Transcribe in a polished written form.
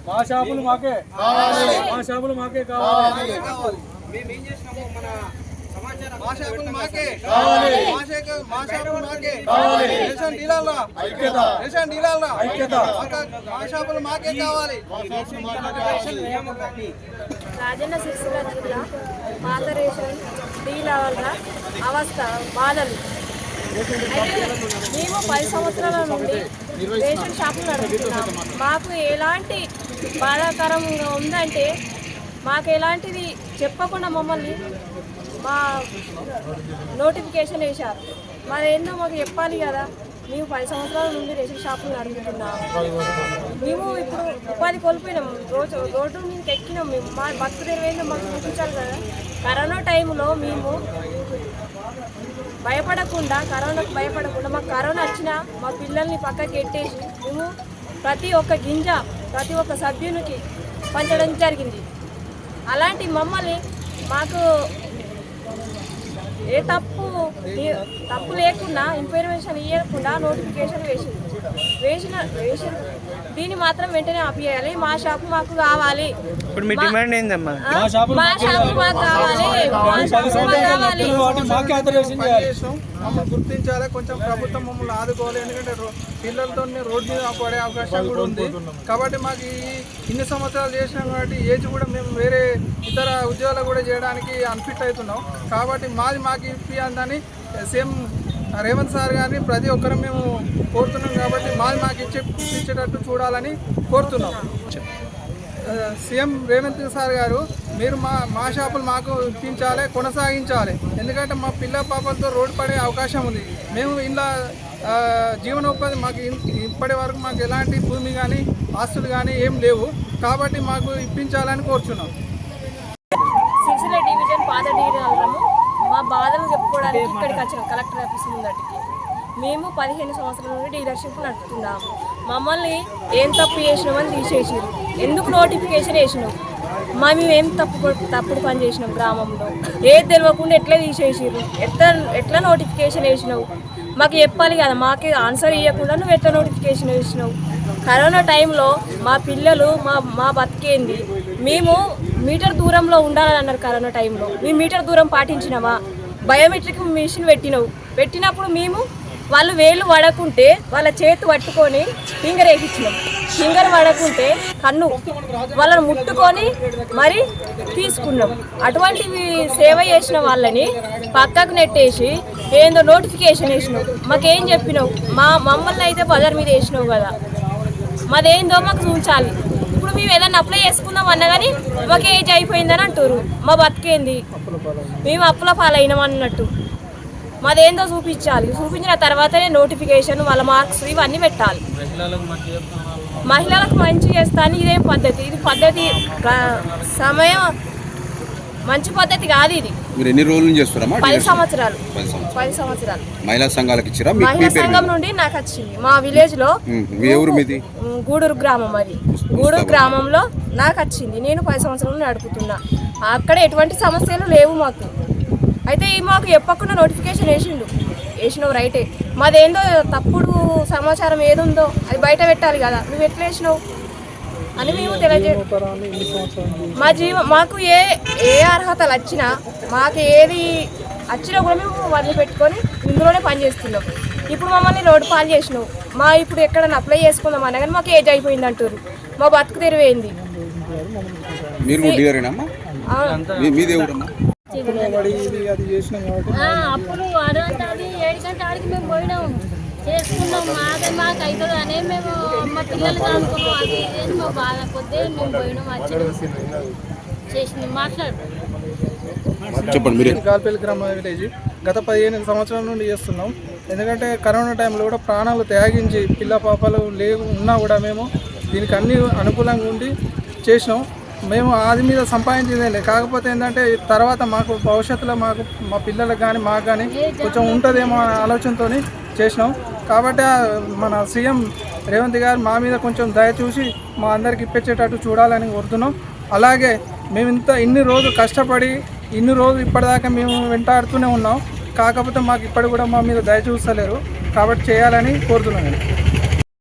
మా షాపులు మాకే కావాలి, మా షాపులు మాకే కావాలి, మేమేం చేసినాము మన మా షాపులు మాకే కావాలి, మా షాపులు మాకే కావాలి, రేషన్ డీలర్ల ఐక్యత, రేషన్ డీలర్ల ఐక్యత, మా షాపులు మాకే కావాలి. రాజన్న సిరిసిల్ల జిల్లా పాత రేషన్ డీలర్ల అవస్థ బాధలు. అయితే మేము 10 సంవత్సరాల నుండి రేషన్ షాపులు నడుపుతున్నాం. మాకు ఎలాంటి బాధాకరంగా ఉందంటే మాకు ఎలాంటిది చెప్పకుండా మమ్మల్ని మా నోటిఫికేషన్ వేశారు. మరి ఏందో మాకు చెప్పాలి కదా. మేము 10 సంవత్సరాల నుండి రేషన్ షాపులు నడుపుతున్నాము. మేము ఇప్పుడు ఉపాధి కోల్పోయినాం. రోడ్డు మీదకి ఎక్కినాం. మేము మా బతుకు తెరవేందో మాకు చూపించాలి కదా. కరోనా టైంలో మేము కరోనాకు భయపడకుండా మాకు కరోనా వచ్చినా మా పిల్లల్ని పక్కకి ఎట్టేసి మేము ప్రతి ఒక్క గింజ ప్రతి ఒక్క సభ్యునికి పంచడం జరిగింది. అలాంటి మమ్మల్ని మాకు ఏ తప్పు లేకుండా ఇన్ఫర్మేషన్ ఇవ్వకుండా నోటిఫికేషన్ వేసిన దీన్ని మాత్రం వెంటనే ఆపేయాలి. మా షాపు మాకు కావాలి. ఇప్పుడు మీ డిమాండ్ ఏందమ్మా? మా షాపు మాకు కావాలి, మమ్మల్ని గుర్తించాలి. కొంచెం ప్రభుత్వం మమ్మల్ని ఆదుకోవాలి. ఎందుకంటే పిల్లలతో రోడ్డు మీద పడే అవకాశం కూడా ఉంది. కాబట్టి మాకు ఇన్ని సంవత్సరాలు చేసినాం కాబట్టి ఏజ్ కూడా మేము వేరే ఇతర ఉద్యోగాలు కూడా చేయడానికి అన్ఫిట్ అవుతున్నాం. కాబట్టి మాకు ఇప్పియందని సేమ్ రేవంత్ సార్ గారిని ప్రతి ఒక్కరు మేము కోరుతున్నాం. కాబట్టి మాకు ఇచ్చేటట్టు చూడాలని కోరుతున్నాం. సీఎం రేవంత్ సార్ గారు మీరు మా షాపులు మాకు ఇప్పించాలి, కొనసాగించాలి. ఎందుకంటే మా పిల్ల పాపలతో రోడ్డు పడే అవకాశం ఉంది. మేము ఇలా జీవనోపాధి మాకు ఇప్పటి వరకు మాకు ఎలాంటి భూమి కానీ ఆస్తులు కానీ ఏం లేవు. కాబట్టి మాకు ఇప్పించాలని కోరుచున్నాం. సిరిసిల్ల డివిజన్ పాత డీలర్లము మా బాధలు చెప్పుకోవడానికి ఇక్కడికి వచ్చాం. కలెక్టర్ ఆఫీస్ ముందటికి మేము 15 సంవత్సరాల నుండి డీలర్షిప్ నడుపుతున్నాము. మమ్మల్ని ఏం తప్పు చేసినామని తీసేసారు. ఎందుకు నోటిఫికేషన్ వేసినావు? మేమేం తప్పుడు పని చేసినాం? గ్రామంలో ఏది తెలియకుండా ఎట్లా తీసేసారు? ఎట్లా నోటిఫికేషన్ వేసినావు? మాకు చెప్పాలి కదా. మాకు ఆన్సర్ ఇవ్వకుండా నువ్వు ఎట్లా నోటిఫికేషన్ వేసినావు? కరోనా టైంలో మా పిల్లలు మా బతికేంది. మేము మీటర్ దూరంలో ఉండాలని అన్నారు కరోనా టైంలో. మేము మీటర్ దూరం పాటించినామా? బయోమెట్రిక్ మిషన్ పెట్టినప్పుడు మేము వాళ్ళు వేళ్ళు పడకుంటే వాళ్ళ చేతి పట్టుకొని ఫింగర్ వేయించినాం. ఫింగర్ పడకుంటే కన్ను వాళ్ళని ముట్టుకొని మరి తీసుకున్నాం. అటువంటివి సేవ చేసిన వాళ్ళని పక్కకు నెట్టేసి ఏందో నోటిఫికేషన్ వేసినావు. మాకేం చెప్పినావు? మమ్మల్ని అయితే బజార్ మీద వేసినావు కదా. మాదేందో మాకు చూపించాలి. ఇప్పుడు మేము ఏదైనా అప్లై చేసుకుందాం అన్నా కానీ మాకు ఏజ్ అయిపోయిందని అంటారు. మా బతికేంది? మేము అప్పుల పాలైనాం అన్నట్టు. మాదేందో చూపించాలి. చూపించిన తర్వాతనే నోటిఫికేషన్ వాళ్ళ మార్క్స్ ఇవన్నీ పెట్టాలి. మహిళలకు మంచి చేస్తాను. ఇదేం పద్ధతి? ఇది పద్ధతి సమయం మంచి పద్ధతి కాదు ఇది. మీరు ఎన్ని రోజులు చేస్తారమ్మా? 10 సంవత్సరాలు. మహిళా సంఘాలకు ఇచ్చారా? మహిళా సంఘం నుండి నాకు వచ్చింది. మా విలేజ్ లో గూడూరు గ్రామం, అది గూడూరు గ్రామంలో నాకు వచ్చింది. నేను 10 సంవత్సరాలు నడుపుతున్నా. అక్కడ ఎటువంటి సమస్యలు లేవు మాకు. అయితే మాకు చెప్పకుండా నోటిఫికేషన్ వేసినావు రైటే. మాదేందో తప్పుడు సమాచారం ఏదుందో అది బయట పెట్టాలి కదా. నువ్వు ఎట్లా వేసినావు అని మేము మాకు ఏ అర్హతలు వచ్చినా మాకు ఏది వచ్చినా కూడా మేము వాటిని పెట్టుకొని ఇందులోనే పనిచేస్తున్నాం. ఇప్పుడు మమ్మల్ని రోడ్డు పాలు చేసినావు. ఇప్పుడు ఎక్కడైనా అప్లై చేసుకుందాం అన్నా కానీ మాకు ఏజ్ అయిపోయింది అంటారు. మా బతుకు తెరివేయింది. అప్పుడు అడగంటే 7 గంటల ఆడికి మేము పోయినాము, చేసుకున్నాం. మాకు అవుతుంది అనే మేము మా పిల్లలు అనుకున్నాం. అది ఇదేని మా బాధ కొద్ది మేము పోయినాం, వచ్చినాం, చేసినాం. చెప్పండి. గాల్పల్లి గ్రామ విలేజ్ గత 15 సంవత్సరాల నుండి చేస్తున్నాం. ఎందుకంటే కరోనా టైంలో కూడా ప్రాణాలు త్యాగించి పిల్ల పాపలు ఉన్నా కూడా మేము దీనికి అన్ని అనుకూలంగా ఉండి చేసినాం. మేము అది మీద సంపాదించేదే. కాకపోతే ఏంటంటే తర్వాత మాకు భవిష్యత్తులో మా పిల్లలకు కానీ మాకు కానీ కొంచెం ఉంటుందేమో అనే ఆలోచనతో చేసినాం. కాబట్టి మన సీఎం రేవంత్ గారు మా మీద కొంచెం దయ చూసి మా అందరికి ఇప్పించేటట్టు చూడాలని కోరుతున్నాం. అలాగే మేము ఇన్ని రోజులు కష్టపడి ఇన్ని రోజులు ఇప్పటిదాకా మేము వెంటాడుతూనే ఉన్నాం. కాకపోతే మాకు ఇప్పటి కూడా మా మీద దయ చూస్తలేరు. కాబట్టి చేయాలని కోరుతున్నాం.